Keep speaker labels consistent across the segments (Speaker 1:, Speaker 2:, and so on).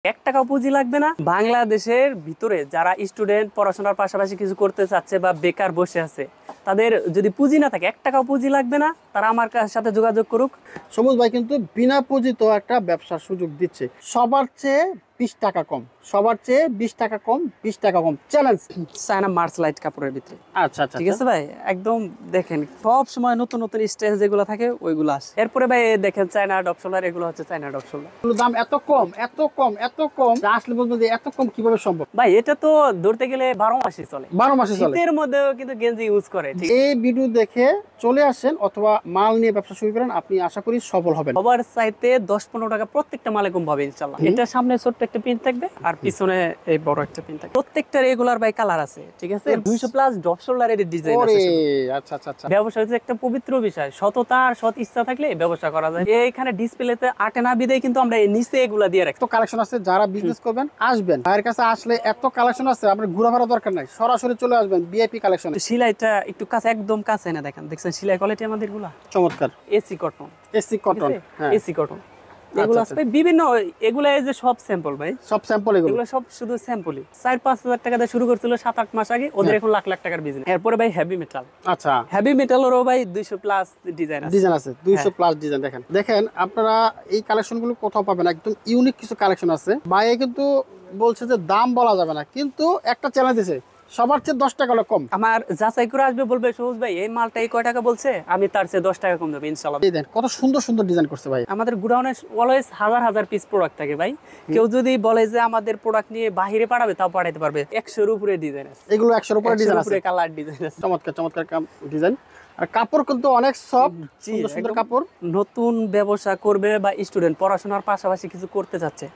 Speaker 1: টাকাও পুঁজি লাগবে না। বাংলাদেশের ভিতরে যারা স্টুডেন্ট পড়াশোনার পাশাপাশি কিছু করতে চাচ্ছে বা বেকার বসে আছে, তাদের যদি পুঁজি না থাকে, টাকাও পুঁজি লাগবে না, তারা আমার সাথে যোগাযোগ করুক।
Speaker 2: সবুজ ভাই কিন্তু বিনা পুঁজিতে একটা ব্যবসার সুযোগ দিচ্ছে। সবার চেয়ে 20 টাকা কম, সবার চেয়ে 20 টাকা কম, 20 টাকা কম চ্যালেঞ্জ।
Speaker 1: চায়না মার্চ লাইট কাপড়ের ভিতরে।
Speaker 2: আচ্ছা আচ্ছা,
Speaker 1: ঠিক আছে ভাই, একদম দেখেন সব সময় নতুন নতুন স্টেজ যেগুলো থাকে ওইগুলো আসে। এরপরে ভাই দেখেন চায়না ডপ শোল্ডার, এগুলো হচ্ছে চায়না ডপ শোল্ডার।
Speaker 2: দাম এত কম এত কম এত কম, আসলে বলবো যে এত কম কিভাবে সম্ভব?
Speaker 1: ভাই এটা তো ধরতে গেলে 12 মাসই চলে,
Speaker 2: 12 মাসে চলে।
Speaker 1: শীতের মধ্যেও কিন্তু গেঞ্জি ইউজ করে।
Speaker 2: এই ভিডিও দেখে চলে আসেন অথবা মাল নিয়ে ব্যবসা শুরু করেন, আপনি আশা করি সফল হবেন।
Speaker 1: সবার চাইতে 10-15 টাকা প্রত্যেকটা মালে কম পাবে ইনশাআল্লাহ। এটা সামনে ছোট্ট একটা পিন থাকবে আর পিছনে এই বড় একটা পিন থাকবে। প্রত্যেকটা রেগুলার বাই কালার আছে, ঠিক আছে। 200 প্লাস ডপ শোল্ডার এর ডিজাইন আছে।
Speaker 2: আচ্ছা আচ্ছা আচ্ছা,
Speaker 1: ব্যবসা হচ্ছে একটা পবিত্র বিষয়, সততা আর সৎ ইচ্ছা থাকলে ব্যবসা করা যায়। এইখানে ডিসপ্লেতে আটে না বিদেই কিন্তু আমরা নিচে এগুলা দিয়ে রাখি।
Speaker 2: তো কালেকশন আছে, যারা বিজনেস করবেন আসবেন ভাইয়ের কাছে। আসলে এত কালেকশন আছে, আপনার ঘোরাফেরা দরকার নাই, সরাসরি চলে আসবেন ভিআইপি কালেকশন।
Speaker 1: সেলাইটা একটু কাছে, একদম কাছে না দেখেন, দেখছেন সেলাই কোয়ালিটি আমাদের গুলা
Speaker 2: চমৎকার।
Speaker 1: এসি কটন,
Speaker 2: এসি কটন, হ্যাঁ
Speaker 1: এসি কটন এগুলো আছে বিভিন্ন। এগুলা এই যে সব স্যাম্পল ভাই,
Speaker 2: সব স্যাম্পল।
Speaker 1: এগুলো সব শুধু স্যাম্পলই। 4-5 হাজার টাকা দিয়ে শুরু করছিল 7-8 মাস আগে, ওদের এখন লাখ লাখ টাকার বিজনেস। এরপরে ভাই হেভি মেটাল।
Speaker 2: আচ্ছা,
Speaker 1: হেভি মেটালেরও ভাই 200 প্লাস ডিজাইন আছে।
Speaker 2: ডিজাইন আছে 200 প্লাস ডিজাইন। দেখেন দেখেন আপনারা এই কালেকশনগুলো কোথাও পাবেন, একদম ইউনিক কিছু কালেকশন আছে। ভাই কিন্তু বলছে যে দাম বলা যাবে না, কিন্তু একটা চ্যালেঞ্জ দিছে, সবার চেয়ে 10 টাকা কম।
Speaker 1: আমার যাচাই করে আসবে, বলবে সবুজ ভাই এই মালটা এই কয় টাকা বলছে, আমি তার চেয়ে 10 টাকা কম দেবো ইনশাআল্লাহ।
Speaker 2: এই দেন কত সুন্দর সুন্দর ডিজাইন করছে ভাই।
Speaker 1: আমাদের গোডাউনে অলওয়েজ হাজার হাজার পিস প্রোডাক্ট থাকে ভাই। কেউ যদি বলে যে আমাদের প্রোডাক্ট নিয়ে বাইরে পাঠাবে, তাও পাঠাইতে পারবে। 100 এর উপরে ডিজাইন আছে,
Speaker 2: এগুলো 100 এর উপরে ডিজাইন আছে,
Speaker 1: কালার ডিজাইন আছে।
Speaker 2: চমৎকার চমৎকার ডিজাইন। আর কাপড় কিন্তু অনেক সফট, সুন্দর সুন্দর কাপড়।
Speaker 1: নতুন ব্যবসা করবে বা স্টুডেন্ট পড়াশোনার পাশাপাশি কিছু করতে চাচ্ছে,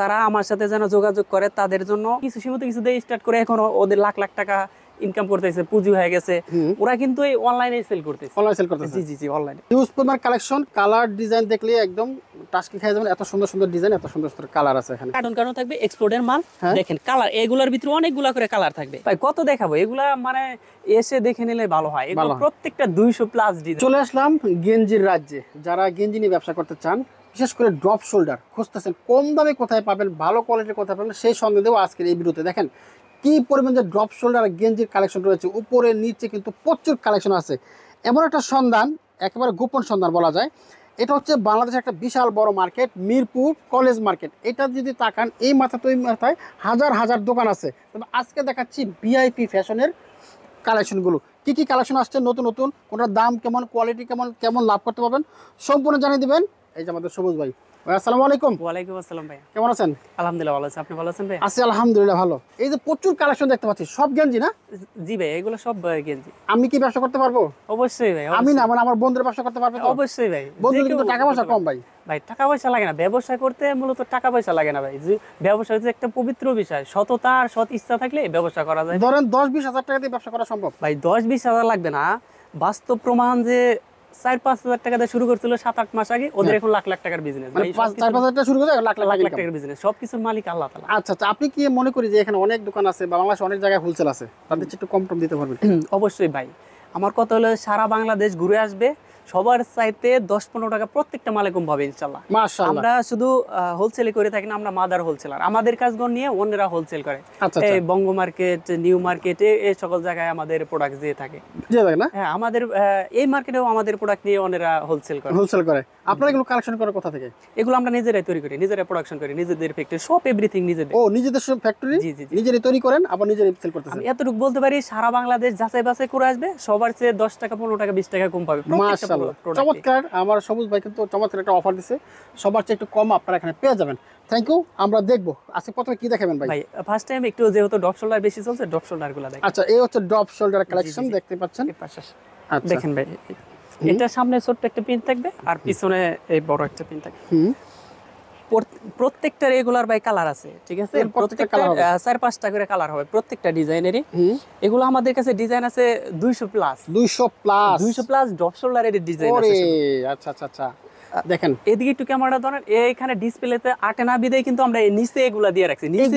Speaker 1: তারা আমার সাথে যেন যোগাযোগ করে। তাদের জন্য কিছু সীমিত কিছু দিয়ে স্টার্ট করে এখন ওদের লাখ লাখ টাকা ইনকাম করতেছে, পুঁজি হয়ে গেছে। ওরা কিন্তু এই অনলাইনে সেল করতেছে,
Speaker 2: অনলাইনে সেল করতেছে।
Speaker 1: জি জি জি, অনলাইনে।
Speaker 2: ইউজ পরিমাণ কালেকশন, কালার ডিজাইন দেখলে একদম টাস্কি খাই যাবেন। এত সুন্দর সুন্দর ডিজাইন, এত সুন্দর সুন্দর কালার আছে এখানে।
Speaker 1: কারণ থাকবে এক্সপোর্টের মাল। দেখেন কালার, এগুলোর ভিতরে অনেকগুলা করে কালার থাকবে ভাই। কত দেখাবো এগুলা, মানে এসে দেখে নিলে ভালো হয়। এগুলো প্রত্যেকটা 200 প্লাস ডিজাইন।
Speaker 2: চলে আসলাম গেঞ্জির রাজ্যে। যারা গেঞ্জি নিয়ে ব্যবসা করতে চান, বিশেষ করে ড্রপ শোল্ডার খুঁজতেছেন, কম দামে কোথায় পাবেন, ভালো কোয়ালিটির কোথায় পাবেন, সেই সঙ্গে দেবো আজকের এই ভিডিওতে। দেখেন কি পরিমাণ যে ড্রপ শোল্ডার গেঞ্জির কালেকশন রয়েছে, উপরে নিচে কিন্তু প্রচুর কালেকশন আছে। এমন একটা সন্ধান, একেবারে গোপন সন্ধান বলা যায়। এটা হচ্ছে বাংলাদেশের একটা বিশাল বড় মার্কেট, মিরপুর কলেজ মার্কেট। এটা যদি তাকান, এই মাথা তো এই মাথায় হাজার হাজার দোকান আছে। তবে আজকে দেখাচ্ছি ভিআইপি ফ্যাশনের কালেকশনগুলো। কি কি কালেকশন আসছে নতুন নতুন, কোনটার দাম কেমন, কোয়ালিটি কেমন, কেমন লাভ করতে পারবেন, সম্পূর্ণ জানিয়ে দিবেন এই যে আমাদের সবুজ ভাই। ভাই আসসালামু আলাইকুম।
Speaker 1: ওয়ালাইকুম আসসালাম ভাই,
Speaker 2: কেমন আছেন?
Speaker 1: আলহামদুলিল্লাহ ভালো আছি, আপনি ভালো আছেন ভাই?
Speaker 2: আছি আলহামদুলিল্লাহ ভালো। এই যে প্রচুর কালেকশন দেখতে পাচ্ছি, সব গেঞ্জি না?
Speaker 1: জি ভাই, এগুলো সব গেঞ্জি।
Speaker 2: আমি কি ব্যবসা করতে পারবো?
Speaker 1: অবশ্যই ভাই।
Speaker 2: আমি না, মানে আমার বন্ধুরা ব্যবসা করতে পারবে?
Speaker 1: অবশ্যই ভাই।
Speaker 2: বন্ধুদের কিন্তু টাকা পয়সা কম ভাই।
Speaker 1: ভাই টাকা পয়সা লাগে না, ব্যবসা করতে মূলত টাকা পয়সা লাগে না ভাই। ব্যবসা হচ্ছে একটা পবিত্র বিষয়, সততা আর সৎ ইচ্ছা থাকলে ব্যবসা করা যায়।
Speaker 2: ধরেন 10-20 হাজার টাকা দিয়ে ব্যবসা করা সম্ভব
Speaker 1: ভাই? 10-20 হাজার লাগবে না, বাস্তব প্রমাণ যে 4-5 হাজার টাকা দিয়ে শুরু করছিল 7-8 মাস আগে, ওদের এখন লাখ লাখ টাকার বিজনেস।
Speaker 2: 4-5 হাজার টাকা শুরু করে লাখ লাখ
Speaker 1: টাকার বিজনেস। সবকিছুর মালিক আল্লাহ তাআলা।
Speaker 2: আচ্ছা আচ্ছা, আপনি কি মনে করি যে এখানে অনেক দোকান আছে, বাংলাদেশে অনেক জায়গায় হোলসেল আছে, তাদের একটু কম টম দিতে পারবেন?
Speaker 1: অবশ্যই ভাই, আমার কথা হলো সারা বাংলাদেশ ঘুরে আসবে, সবার চাইতে 10-15 টাকা প্রত্যেকটা মালে কম পাবে ইনশাআল্লাহ।
Speaker 2: মাশাআল্লাহ।
Speaker 1: আমরা শুধু হোলসেলে করে থাকি না, আমরা মাদার হোলসেলার। আমাদের কাজগুলো নিয়ে অন্যরা হোলসেল করে। এই বঙ্গ মার্কেট, নিউ মার্কেটে, এই সকল জায়গায় আমাদের প্রোডাক্ট দিয়ে থাকে। হ্যাঁ, আমাদের এই মার্কেটেও আমাদের প্রোডাক্ট নিয়ে অন্যরা হোলসেল করে।
Speaker 2: আপনারা এগুলো কালেকশন করে কোথা থেকে?
Speaker 1: এগুলো আমরা নিজেরাই তৈরি করি, নিজেরাই প্রোডাকশন করি, নিজেদের ফ্যাক্টরি, সব এভরিথিং নিজেদের।
Speaker 2: ও, নিজেদের সব ফ্যাক্টরি নিজেরাই তৈরি করেন, আবার নিজেরাই সেল করতেছেন?
Speaker 1: আমি এতটুকু বলতে পারি, সারা বাংলাদেশ যাচাই বাছাই করে আসবে, সবার চেয়ে 10 টাকা, 15 টাকা, 20 টাকা কম পাবে।
Speaker 2: মাশাআল্লাহ, চমৎকার। আমার সবুজ ভাই কিন্তু চমৎকার একটা অফার দিছে, সবার চেয়ে একটু কম আপনারা এখানে পেয়ে যাবেন। Thank you. আমরা দেখবো আজকে প্রথমে কি দেখাবেন ভাই?
Speaker 1: ফার্স্ট টাইম একটু যেহেতু ডপ শোল্ডার বেশি চলছে, ডপ শোল্ডারগুলো দেখেন।
Speaker 2: আচ্ছা, এই হচ্ছে ডপ শোল্ডার কালেকশন, দেখতে পাচ্ছেন।
Speaker 1: আচ্ছা দেখেন ভাই, এটা সামনে ছোট্ট একটা পিন থাকবে আর পিছনে এই বড় একটা পিন থাকবে। প্রত্যেকটা রেগুলার বাই কালার আছে, ঠিক আছে। প্রত্যেকটা 4-5টা করে কালার হবে প্রত্যেকটা ডিজাইনেরই। এগুলো আমাদের কাছে ডিজাইন আছে 200 প্লাস। 200 প্লাস ডপ শোল্ডারের ডিজাইন আছে।
Speaker 2: আচ্ছা আচ্ছা আচ্ছা, দেখেন
Speaker 1: এদিকে একটু ক্যামেরাটা ধরেন, এইখানে ডিসপ্লেতে আটে না বিদেই কিন্তু আমরা নিচে এগুলা দিয়ে রাখছি। নিচে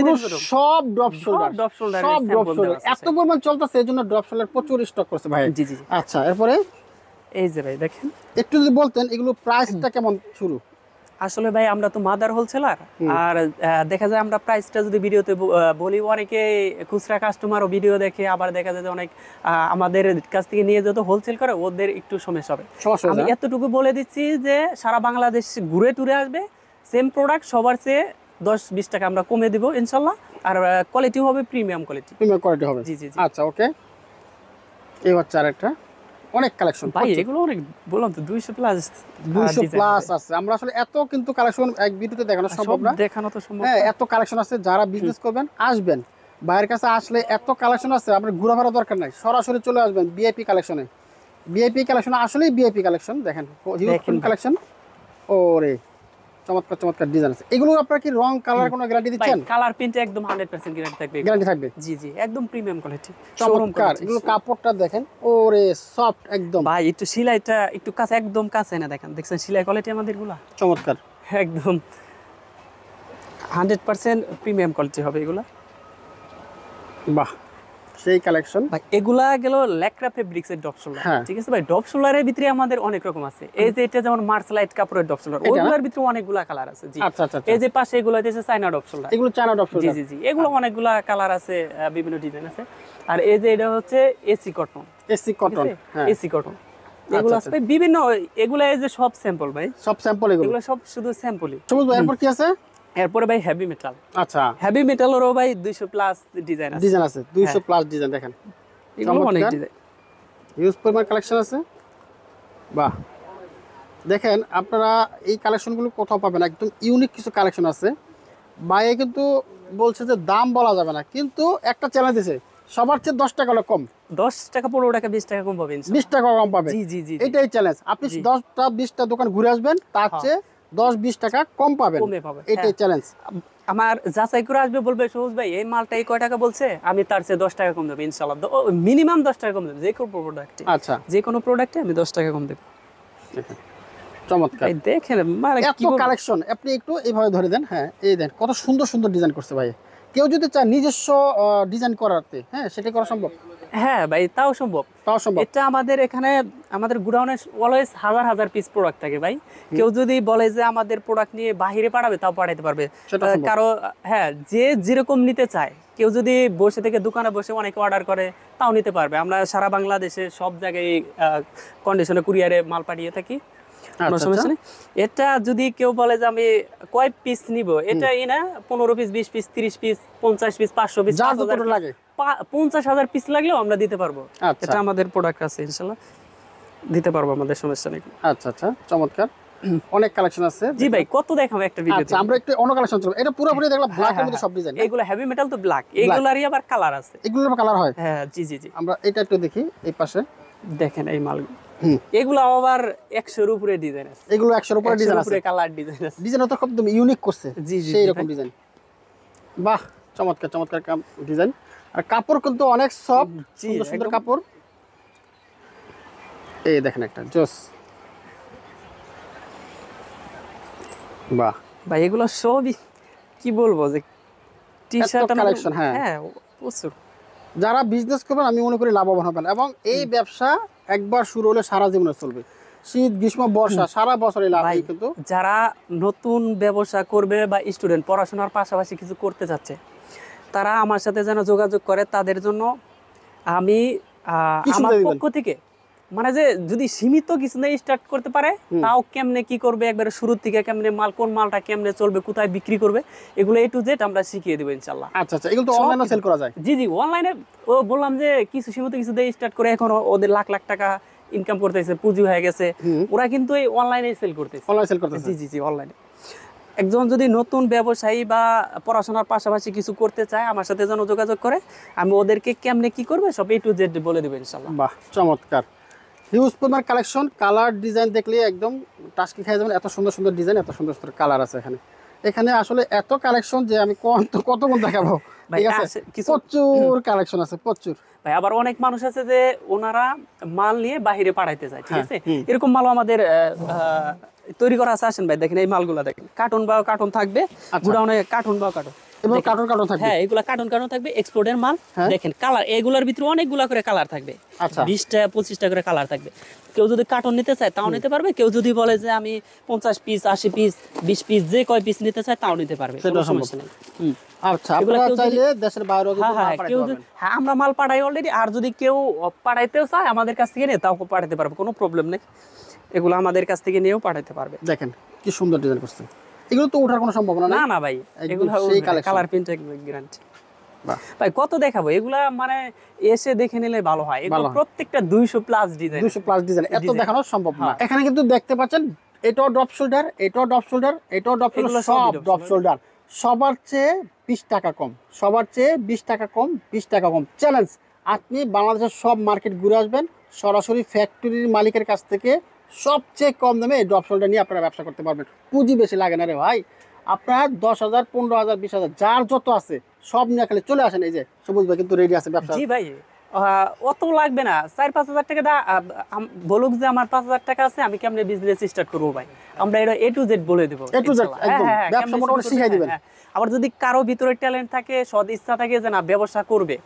Speaker 2: সব ড্রপ শোল্ডার, সব ড্রপ শোল্ডার এত পরিমাণ চলতেছে, এজন্য ড্রপ শোল্ডার প্রচুর স্টক করছে ভাই।
Speaker 1: জি জি।
Speaker 2: আচ্ছা, এরপরে
Speaker 1: এই যে ভাই দেখেন,
Speaker 2: একটু যদি বলতেন এগুলো প্রাইসটা কেমন শুরু?
Speaker 1: আসলে ভাই আমরা তো মাদার হোলসেলার, আর দেখা যায় আমরা প্রাইসটা যদি ভিডিওতে বলি, অনেকে খুচরা কাস্টমারও ভিডিও দেখে, আবার দেখা যায় যে অনেক আমাদের কাছ থেকে নিয়ে যেত হোলসেল করে, ওদের একটু সমস্যা হবে। আমি এতটুকু বলে দিচ্ছি যে সারা বাংলাদেশ ঘুরে টুরে আসবে, সেম প্রোডাক্ট সবার চেয়ে 10-20 টাকা আমরা কমে দিব ইনশাল্লাহ। আর কোয়ালিটি হবে প্রিমিয়াম কোয়ালিটি
Speaker 2: হবে।
Speaker 1: জি জি জি।
Speaker 2: আচ্ছা ওকে, এই হচ্ছে আরেকটা অনেক কালেকশন
Speaker 1: ভাই, এগুলো অনেক বললাম তো 200 প্লাস
Speaker 2: আছে। আমরা আসলে এত কিন্তু কালেকশন এক ভিডিওতে দেখানো সম্ভব না,
Speaker 1: দেখানো তো সম্ভব।
Speaker 2: হ্যাঁ এত কালেকশন আছে। যারা বিজনেস করবেন আসবেন, বাইরের কাছে আসলে এত কালেকশন আছে, আপনার ঘোরাফেরা দরকার নাই, সরাসরি চলে আসবেন ভিআইপি কালেকশনে। ভিআইপি কালেকশন আসলেই ভিআইপি কালেকশন। দেখেন হিউজ কালেকশন, ওরে চমৎকার চমৎকার ডিজাইন আছে। এগুলো আপনারা কি রং কালার কোনো গ্যারান্টি দিচ্ছেন?
Speaker 1: কালার প্রিন্টে একদম 100% গ্যারান্টি থাকবে।
Speaker 2: গ্যারান্টি থাকবে?
Speaker 1: জি জি, একদম প্রিমিয়াম কোয়ালিটি,
Speaker 2: চমৎকার। এগুলো কাপড়টা দেখেন, ওরে সফট একদম।
Speaker 1: ভাই একটু সেলাইটা একটু কাছে, একদম কাছে না, দেখেন দেখছেন সেলাই কোয়ালিটি আমাদের গুলা
Speaker 2: চমৎকার,
Speaker 1: একদম 100% প্রিমিয়াম কোয়ালিটি হবে এগুলা।
Speaker 2: বাহ, সেই কালেকশন।
Speaker 1: ভাই এগুলা গেল ল্যাকড়া ফেব্রিক্স এর ডপ শোল্ডার, ঠিক আছে ভাই। ডপ শোল্ডারের ভিতরে আমাদের অনেক রকম আছে। এই যে এটা যেমন মার্সলাইট কাপড়ের ডপ শোল্ডার, ওগুলোর ভিতরে অনেকগুলা কালার আছে। জি
Speaker 2: আচ্ছা আচ্ছা।
Speaker 1: এই যে পাশে এগুলো হচ্ছে চায়না ডপ শোল্ডার,
Speaker 2: এগুলো চায়না ডপ শোল্ডার।
Speaker 1: জি জি জি, এগুলো অনেকগুলা কালার আছে, বিভিন্ন ডিজাইন আছে। আর এই যে এটা হচ্ছে এসি কটন,
Speaker 2: এসি কটন, হ্যাঁ
Speaker 1: এসি কটন এগুলো আছে ভাই বিভিন্ন। এগুলো এই যে সব স্যাম্পল ভাই,
Speaker 2: সব স্যাম্পল। এগুলো
Speaker 1: সব শুধু স্যাম্পলই।
Speaker 2: সবুজ ভাই, এরপর কি আছে?
Speaker 1: এরপরে ভাই হেভি মেটাল।
Speaker 2: আচ্ছা,
Speaker 1: হেভি মেটালেরও ভাই 200 প্লাস ডিজাইন আছে।
Speaker 2: ডিজাইন আছে 200 প্লাস ডিজাইন। দেখেন
Speaker 1: এগুলো অনেক ডিজাইন,
Speaker 2: হিউজ পরিমাণ কালেকশন আছে। বাহ, দেখেন আপনারা এই কালেকশনগুলো কোথাও পাবেন, একদম ইউনিক কিছু কালেকশন আছে। বাইরে কিন্তু বলছে যে দাম বলা যাবে না, কিন্তু একটা চ্যালেঞ্জ দিয়েছে, সবার চেয়ে 10 টাকা কম,
Speaker 1: 10 টাকা 15 টাকা 20 টাকা কম পাবেন,
Speaker 2: 20 টাকা কম পাবে।
Speaker 1: জি জি জি,
Speaker 2: এটাই চ্যালেঞ্জ। আপনি 10টা 20টা দোকান ঘুরে আসবেন, তার চেয়ে 10-20 টাকা কম পাবেন, এটাই চ্যালেঞ্জ।
Speaker 1: আমার যাচাই করে আসবে, বলবে সবুজ ভাই এই মালটা এই কয় টাকা বলছে, আমি তার চেয়ে 10 টাকা কম দেবো ইনশাআল্লাহ। মিনিমাম 10 টাকা কম দেবো যে কোনো প্রোডাক্টে।
Speaker 2: আচ্ছা,
Speaker 1: যে কোনো প্রোডাক্টে আমি 10 টাকা কম দেবো।
Speaker 2: চমৎকার,
Speaker 1: দেখেন মানে
Speaker 2: এত কালেকশন। আপনি একটু এইভাবে ধরে দেন, হ্যাঁ এই দেন কত সুন্দর সুন্দর ডিজাইন করছে ভাই। কেউ যদি চায় নিজস্ব ডিজাইন করাতে, হ্যাঁ সেটা করা সম্ভব।
Speaker 1: হ্যাঁ ভাই, তাও সম্ভব। এটা আমাদের এখানে আমাদের গোডাউনে অলওয়েজ হাজার হাজার পিস প্রোডাক্ট থাকে ভাই। কেউ যদি বলে যে আমাদের প্রোডাক্ট নিয়ে বাইরে পাঠাবে, তাও পাঠাইতে পারবে কারো। হ্যাঁ, যে যেরকম নিতে চায়, কেউ যদি বসে থেকে দোকানে বসে অনেকে অর্ডার করে, তাও নিতে পারবে। আমরা সারা বাংলাদেশে সব জায়গায় কন্ডিশনে কুরিয়ারে মাল পাঠিয়ে থাকি, কোনো সমস্যা নেই। এটা যদি কেউ বলে যে আমি কয় পিস নিব, এটা না 15 piece 20 piece 30 piece 50 piece 500 piece, 50,000 piece লাগলেও আমরা দিতে পারবো। এটা আমাদের প্রোডাক্ট আছে, ইনশাআল্লাহ দিতে পারবো, আমাদের সমস্যা নেই।
Speaker 2: আচ্ছা আচ্ছা, চমৎকার, অনেক কালেকশন আছে।
Speaker 1: জি ভাই, কত দেখাবো একটা ভিডিওতে।
Speaker 2: আচ্ছা, আমরা একটু অন্য কালেকশন চলবে। এটা পুরোপুরি দেখলাম ব্ল্যাক এর মধ্যে সব ডিজাইন।
Speaker 1: এগুলো হেভি মেটাল তো ব্ল্যাক, এগুলারই আবার কালার আছে।
Speaker 2: এগুলোর কালার হয়?
Speaker 1: হ্যাঁ জি জি জি।
Speaker 2: আমরা এটা একটু দেখি, এই পাশে
Speaker 1: দেখেন এই মাল, এগুলো আবার 100 এর উপরে ডিজাইন আছে।
Speaker 2: এগুলো 100 এর উপরে ডিজাইন আছে,
Speaker 1: কালার ডিজাইন আছে।
Speaker 2: ডিজাইন তো খুব ইউনিক করছে,
Speaker 1: জি জি,
Speaker 2: সেই রকম ডিজাইন। বাহ, চমৎকার চমৎকার ডিজাইন। আর কাপড় কিন্তু অনেক সফট, সুন্দর সুন্দর কাপড়। এই দেখেন একটা জোস। বাহ
Speaker 1: ভাই, এগুলো সবই কি বলবো যে টি-শার্ট
Speaker 2: কালেকশন। হ্যাঁ
Speaker 1: প্রচুর।
Speaker 2: যারা বিজনেস করবেন আমি মনে করি লাভবান হবেন, এবং এই ব্যবসা একবার শুরু হলে সারা জীবনে চলবে। শীত গ্রীষ্ম বর্ষা সারা বছরই লাভ। কিন্তু
Speaker 1: যারা নতুন ব্যবসা করবে বা স্টুডেন্ট পড়াশোনার পাশাপাশি কিছু করতে চাচ্ছে, তারা আমার সাথে যেন যোগাযোগ করে। তাদের জন্য আমি আমার পক্ষ থেকে মানে যে যদি সীমিত কিছু নিয়ে স্টার্ট করতে পারে, তাও কেমনে কি করবে, একবারে শুরু থেকে কেমনে মাল, কোন মালটা কেমনে চলবে, কোথায় বিক্রি করবে, এগুলো A to Z আমরা শিখিয়ে দেবো ইনশাআল্লাহ।
Speaker 2: আচ্ছা আচ্ছা, এগুলো তো অনলাইনে সেল করা যায়?
Speaker 1: জি জি, অনলাইনে। ও বললাম যে কিছু সীমিত কিছু দিয়ে স্টার্ট করে এখন ওদের লাখ লাখ টাকা ইনকাম করতেছে, পুঁজি হয়ে গেছে। ওরা কিন্তু এই অনলাইনে সেল করতেছে।
Speaker 2: অনলাইনে সেল করতেছে?
Speaker 1: জি জি জি, অনলাইনে। একজন যদি নতুন ব্যবসায়ী বা পড়াশোনার পাশাপাশি কিছু করতে চায়, আমার সাথে যেন যোগাযোগ করে। আমি ওদেরকে কেমনে কি করবে সব A to Z বলে দেবো ইনশাআল্লাহ।
Speaker 2: বাহ, চমৎকার, হিউজ পরিমাণ কালেকশন। কালার ডিজাইন দেখলে একদম টাস্কি খেয়ে যাবেন, এত সুন্দর সুন্দর ডিজাইন, এত সুন্দর সুন্দর কালার আছে এখানে। এখানে আসলে এত কালেকশন যে আমি কত গুণ দেখাবো। ঠিক আছে, প্রচুর কালেকশন আছে, প্রচুর।
Speaker 1: ভাই আবার অনেক মানুষ আছে যে ওনারা মাল নিয়ে বাইরে পাঠাইতে চায়, ঠিক আছে। এরকম মালও আমাদের তৈরি করা আছে। আসেন ভাই, দেখেন এই মালগুলা দেখেন, কার্টুন বা কার্টুন থাকবে, গোডাউনে কার্টুন বা কার্টুন।
Speaker 2: এবং কার্টন কার্টন থাকবে।
Speaker 1: হ্যাঁ, এগুলা কার্টন কার্টন থাকবে, এক্সপোর্টের মাল। দেখেন কালার, এগুলার ভিতরে অনেকগুলা করে কালার থাকবে।
Speaker 2: আচ্ছা,
Speaker 1: 20টা 25টা করে কালার থাকবে। কেউ যদি কার্টন নিতে চায় তাও নিতে পারবে, কেউ যদি বলে যে আমি 50 পিস 80 পিস 20 পিস যে কয় পিস নিতে চায় তাও নিতে পারবে, কোনো সমস্যা নেই।
Speaker 2: আচ্ছা, আপনারা চাইলে দেশের বাইরেও কিন্তু মাল পাঠাতে
Speaker 1: কেউ
Speaker 2: পারবেন।
Speaker 1: হ্যাঁ, আমরা মাল পাঠাই অলরেডি। আর যদি কেউ পাঠাইতেও চায় আমাদের কাছ থেকে নিয়ে তাও পাঠাতে পারবে, কোনো প্রবলেম নেই। এগুলো আমাদের কাছ থেকে নিয়েও পাঠাতে পারবে।
Speaker 2: দেখেন কি সুন্দর ডিজাইন করছেন, এগুলো তো ওঠার কোনো সম্ভাবনা
Speaker 1: না
Speaker 2: নেই।
Speaker 1: না ভাই, এগুলো
Speaker 2: সেই কালেকশন।
Speaker 1: Colour print guarantee. ভাই কত দেখাবো, এগুলা মানে এসে দেখে নিলে ভালো হয়। এগুলো প্রত্যেকটা 200 প্লাস ডিজাইন,
Speaker 2: 200 প্লাস ডিজাইন, এত দেখানো সম্ভব না। এখানে কিন্তু দেখতে পাচ্ছেন এটাও ড্রপ শোল্ডার, এটাও ড্রপ শোল্ডার, এটাও ড্রপ শোল্ডার, সব ড্রপ শোল্ডার। সবার চেয়ে 20 টাকা কম, সবার চেয়ে 20 টাকা কম, 20 টাকা কম চ্যালেঞ্জ। আপনি বাংলাদেশের সব মার্কেট ঘুরে আসবেন, সরাসরি ফ্যাক্টরির মালিকের কাছ থেকে সবচেয়ে কম দামে এই ড্রপ শোল্ডার নিয়ে আপনারা ব্যবসা করতে পারবেন। পুঁজি বেশি লাগে না রে ভাই, আপনার 10,000 15,000 20,000 যার যত আছে সব নিয়ে খালি চলে আসেন। এই যে সবুজ ভাই কিন্তু রেডি আছে ব্যবসা।
Speaker 1: জি ভাই, অত লাগবে না। 4-5 হাজার টাকা বলুক যে আমার 5,000 টাকা আছে, আমি কেমনে বিজনেস স্টার্ট করবো ভাই, আমরা এটা A to Z বলে দেবো।
Speaker 2: A to Z একদম ব্যবসা মোটামুটি শিখাই দিবেন।
Speaker 1: আবার যদি কারো ভিতরে ট্যালেন্ট থাকে, সদ ইচ্ছা থাকে যে না ব্যবসা করবে,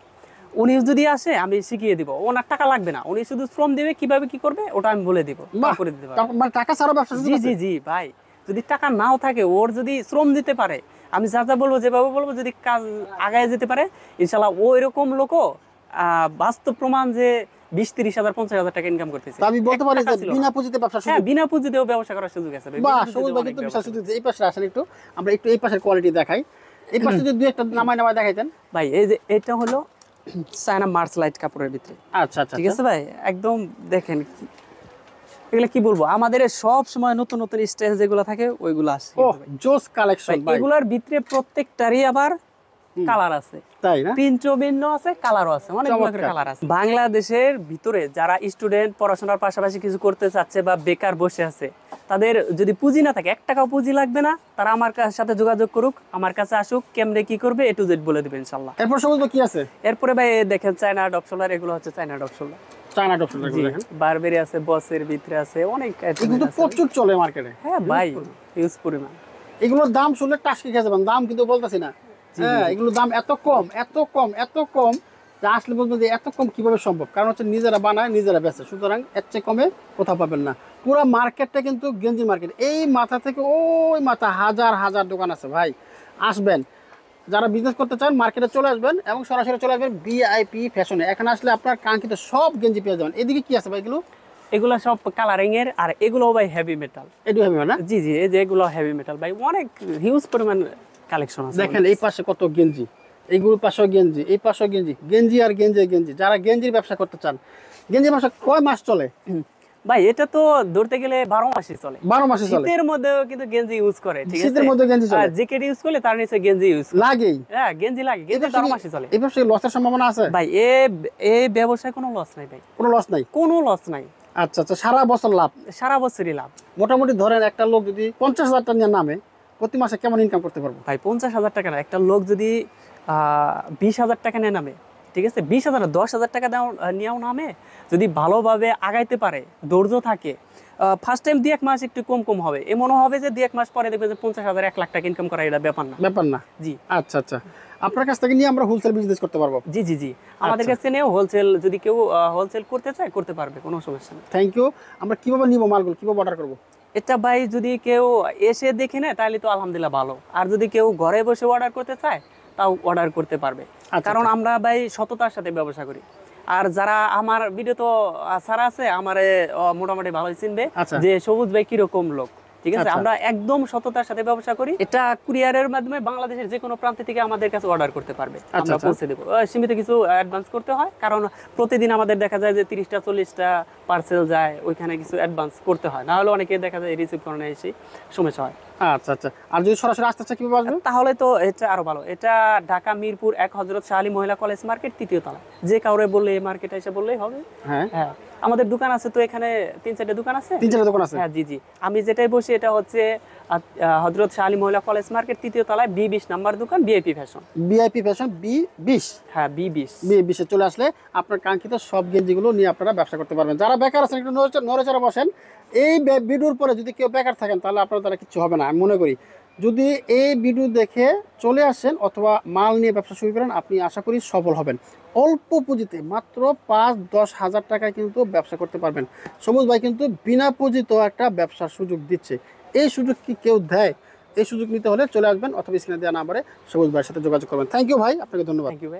Speaker 1: উনি যদি আসে আমি শিখিয়ে দিব। ওনার টাকা লাগবে না, উনি শুধু শ্রম দিবে, কিভাবে কি করবে ওটা আমি বলে দিব, করে দিতে পারবো।
Speaker 2: মানে টাকা ছাড়া ব্যবসা?
Speaker 1: জি জি জি ভাই, যদি টাকা নাও থাকে, ওর যদি শ্রম দিতে পারে, আমি যা যা বলবো যেভাবে বলবো, যদি কাজ আগায় যেতে পারে, ইনশাল্লাহ ও এরকম লোকও বাস্তব প্রমাণ যে 20-30 হাজার 50,000 টাকা ইনকাম করতেছে।
Speaker 2: আমি বলতে পারি যে বিনা পুঁজিতে ব্যবসা শুরু।
Speaker 1: হ্যাঁ, বিনা পুঁজিতেও ব্যবসা করার সুযোগ আছে।
Speaker 2: বাহ, সবুজ ভাই কিন্তু বিশাল সুযোগ। এই পাশে আসেন একটু, আমরা একটু এই পাশের কোয়ালিটি দেখাই। এই পাশে যদি দুই একটা নামায় দেখাইতেন
Speaker 1: ভাই। এই যে এটা হলো চায়না মার্চ লাইট কাপড়ের ভিতরে।
Speaker 2: আচ্ছা আচ্ছা,
Speaker 1: ঠিক আছে ভাই, একদম দেখেন এগুলা কি বলবো, আমাদের সব সময় নতুন নতুন স্টাইল যেগুলো থাকে ওইগুলো আসে।
Speaker 2: ও জোস কালেকশন ভাই।
Speaker 1: এগুলোর ভিতরে প্রত্যেকটারই আবার কালার আছে,
Speaker 2: তাই না?
Speaker 1: প্রিন্টও ভিন্ন আছে, কালারও আছে, অনেকগুলো করে কালার আছে। বাংলাদেশের ভিতরে যারা স্টুডেন্ট, পড়াশোনার পাশাপাশি কিছু করতে চাচ্ছে বা বেকার বসে আছে, তাদের যদি পুঁজি না থাকে, 1 টাকাও পুঁজি লাগবে না, তারা আমার সাথে যোগাযোগ করুক, আমার কাছে আসুক, কেমনে কি করবে A to Z বলে দিবেন ইনশাআল্লাহ।
Speaker 2: এরপর সবুজ ভাই কি আছে?
Speaker 1: এরপরে ভাই দেখেন চায়না ডপ শোল্ডার, এগুলো হচ্ছে China depth shoulder.
Speaker 2: China depth shoulder দেখেন,
Speaker 1: বারবেরি আছে, বসের ভিতরে আছে, অনেক
Speaker 2: এগুলো তো প্রচুর চলে মার্কেটে।
Speaker 1: হ্যাঁ ভাই, হিউজ পরিমাণ।
Speaker 2: এগুলোর দাম শুনলে টাসকি খেয়ে যাবেন, দাম কিন্তু বলতেছি না। হ্যাঁ, এগুলোর দাম এত কম, এত কম, এত কম যে আসলে বলবো যে এত কম কিভাবে সম্ভব, কারণ হচ্ছে নিজেরা বানায় নিজেরা বেচে, সুতরাং এর চেয়ে কমে কোথাও পাবেন না। পুরো মার্কেটটা কিন্তু গেঞ্জি মার্কেট, এই মাথা থেকে ওই মাথা হাজার হাজার দোকান আছে ভাই। আসবেন, যারা বিজনেস করতে চান মার্কেটে চলে আসবেন এবং সরাসরি চলে আসবেন VIP ফ্যাশনে। এখানে আসলে আপনার কাঙ্ক্ষিত সব গেঞ্জি পেয়ে যাবেন। এদিকে কি আছে ভাই এগুলো?
Speaker 1: এগুলো সব কালারিং এর, আর এগুলো ভাই হেভি মেটাল।
Speaker 2: এডি হবে না?
Speaker 1: জি জি, এই যে এগুলো হেভি মেটাল ভাই, অনেক হিউজ পরিমাণ কালেকশন আছে।
Speaker 2: দেখেন এই পাশে কত গেঞ্জি, এইগুলোর পাশেও গেঞ্জি, এই পাশেও গেঞ্জি, গেঞ্জি আর গেঞ্জি গেঞ্জি। যারা গেঞ্জির ব্যবসা করতে চান, গেঞ্জি ব্যবসা কয় মাস চলে
Speaker 1: ভাই? এটা তো ধরতে গেলে 12 মাসই চলে।
Speaker 2: 12 মাসে চলে।
Speaker 1: শীতের মধ্যেও কিন্তু গেঞ্জি ইউজ করে, ঠিক আছে?
Speaker 2: শীতের মধ্যে গেঞ্জি চলে,
Speaker 1: আর জ্যাকেট ইউজ করলে তার নিচে গেঞ্জি ইউজ
Speaker 2: লাগেই।
Speaker 1: হ্যাঁ, গেঞ্জি লাগে, গেঞ্জি 12 মাসই চলে।
Speaker 2: এই ব্যবসায় লসের সম্ভাবনা আছে
Speaker 1: ভাই? এই ব্যবসায় কোনো লস নাই ভাই,
Speaker 2: কোনো লস নাই?
Speaker 1: কোনো লস নাই।
Speaker 2: আচ্ছা আচ্ছা, সারা বছর লাভ,
Speaker 1: সারা বছরই লাভ।
Speaker 2: মোটামুটি ধরেন একটা লোক যদি 50,000 টাকা নিয়ে নামে, প্রতি মাসে কেমন ইনকাম করতে পারবো
Speaker 1: ভাই? 50,000 টাকা না, একটা লোক যদি 20,000 টাকা নিয়ে নামে, ঠিক আছে, 20,000 10,000 টাকা নিয়েও নামে, যদি ভালোভাবে আগাইতে পারে, ধৈর্য থাকে, ফার্স্ট টাইম 2-1 মাস একটু কম কম হবে, এমনও হবে যে 2-1 মাস পরে দেখবে যে 50,000 1 লাখ টাকা ইনকাম করা এটা ব্যাপার না।
Speaker 2: ব্যাপার না?
Speaker 1: জি।
Speaker 2: আচ্ছা আচ্ছা, আপনার কাছ থেকে নিয়ে আমরা হোলসেল বিজনেস করতে পারবো?
Speaker 1: জি জি জি, আমাদের কাছে নিয়েও হোলসেল, যদি কেউ হোলসেল করতে চায় করতে পারবে, কোনো সমস্যা নেই।
Speaker 2: Thank you. আমরা কিভাবে নিব মালগুলো, কিভাবে অর্ডার করবো?
Speaker 1: এটা ভাই যদি কেউ এসে দেখে নেয় তাহলে তো আলহামদুলিল্লাহ ভালো, আর যদি কেউ ঘরে বসে অর্ডার করতে চায় তাও অর্ডার করতে পারবে, কারণ আমরা ভাই সততার সাথে ব্যবসা করি। আর যারা আমার ভিডিও তো সারা আছে, আমারে মোটামুটি ভালোই চিনবে যে সবুজ ভাই কিরকম লোক, ঠিক আছে? আমরা একদম সততার সাথে ব্যবসা করি। এটা কুরিয়ারের মাধ্যমে বাংলাদেশের যে কোনো প্রান্ত থেকে আমাদের কাছে অর্ডার করতে পারবে, আমরা পৌঁছে দেবো। সীমিত কিছু অ্যাডভান্স করতে হয়, কারণ প্রতিদিন আমাদের দেখা যায় যে 30টা 40টা পার্সেল যায়, ওইখানে কিছু অ্যাডভান্স করতে হয়, না হলে অনেকে দেখা যায় রিসিভ করে নেয়, সেই সমস্যা হয়।
Speaker 2: আচ্ছা আচ্ছা, আর যদি সরাসরি আসতে চাই কিভাবে আসবে?
Speaker 1: তাহলে তো এটা আরো ভালো। এটা ঢাকা মিরপুর 1 হযরত শাহ আলী মহিলা কলেজ মার্কেট, 3য় তলা। যে কাউরে বললে এই মার্কেটে এসে বললেই হবে।
Speaker 2: হ্যাঁ
Speaker 1: হ্যাঁ, আমাদের দোকান আছে তো এখানে 3-4টা দোকান আছে।
Speaker 2: 3-4টা দোকান আছে?
Speaker 1: হ্যাঁ জি জি, আমি যেটাই বসি এটা হচ্ছে হযরত শাহ আলী মহিলা কলেজ মার্কেট, 3য় তলায়, B20 নাম্বার দোকান, VIP fashion.
Speaker 2: VIP fashion B20?
Speaker 1: হ্যাঁ, B20।
Speaker 2: B20 চলে আসলে আপনার কাঙ্ক্ষিত সব গেঞ্জিগুলো নিয়ে আপনারা ব্যবসা করতে পারবেন। যারা বেকার আছেন একটু নড়ে চড়ে বসেন। এই ভিডিওর পরে যদি কেউ বেকার থাকেন তাহলে আপনার দ্বারা কিছু হবে না, আমি মনে করি। যদি এই ভিডিও দেখে চলে আসেন অথবা মাল নিয়ে ব্যবসা শুরু করেন, আপনি আশা করি সফল হবেন। অল্প পুঁজিতে মাত্র 5-10 হাজার টাকায় কিন্তু ব্যবসা করতে পারবেন। সবুজ ভাই কিন্তু বিনা পুঁজিতেও একটা ব্যবসার সুযোগ দিচ্ছে। এই সুযোগ কি কেউ দেয়? এই সুযোগ নিতে হলে চলে আসবেন অথবা স্ক্রিনে দেওয়া নাম্বারে সবুজ ভাইয়ের সাথে যোগাযোগ করবেন। থ্যাংক ইউ ভাই, আপনাকে ধন্যবাদ।
Speaker 1: থ্যাংক ইউ ভাই।